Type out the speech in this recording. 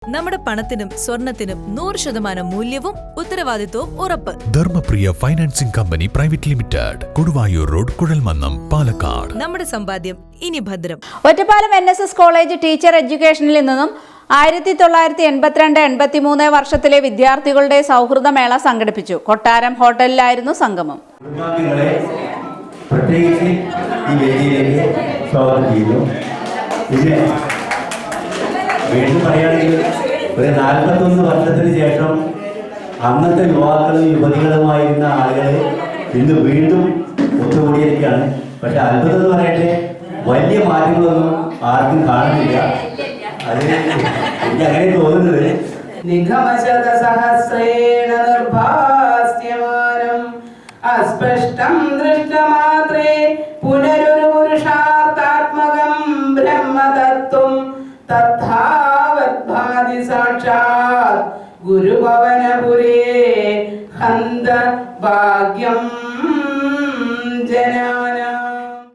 നമ്മുടെ പണത്തിനും സ്വർണത്തിനും 100% മൂല്യവും ഉത്തരവാദിത്വവും ഉറപ്പ്. Dharmapriya financing company private limited, Koduvayur road, Kuzhalmannam, Palakkad. നമ്മുടെ സമ്പാദ്യം ഇനി ഭദ്രം. ഒറ്റപ്പാലം NSS കോളേജ് ടീച്ചർ എഡ്യൂക്കേഷനിൽ നിന്നും 1982-83 വർഷത്തിലെ വിദ്യാർത്ഥികളുടെ സൗഹൃദമേള സംഘടിപ്പിച്ചു. കൊട്ടാരം ഹോട്ടലിലായിരുന്നു സംഗമം. പ്രത്യേകിച്ച് ഈ വേദിയിലേക്ക് സ്വാഗതം ചെയ്യുന്നു. പിന്നെ വീണ്ടും പറയുകയാണെങ്കിൽ ഒരു 41 വർഷത്തിന് ശേഷം അന്നത്തെ യുവാക്കളും യുവതികളുമായിരുന്ന ആളുകൾ ഇന്ന് വീണ്ടും ഒത്തുകൂടിയിരിക്കുകയാണ്. പക്ഷെ അത്ഭുതം എന്ന് പറയട്ടെ, വലിയ മാറ്റങ്ങളൊന്നും ആർക്കും കാണുന്നില്ല. അത് എനിക്ക് അങ്ങനെ തോന്നുന്നത്. നിഗമശതസഹസ്രേണ നിർഭാസ്യമാനം അസ്പഷ്ടം ദൃഷ്ടമാത്രേ പുനരൊരു പുരുഷാർത്ഥാത്മകം ബ്രഹ്മതത്വം തഥാവദ്ഭാതി സാക്ഷാത് ഗുരുഭവനപുരേ ഹന്ത ഭാഗ്യം ജനാനാം.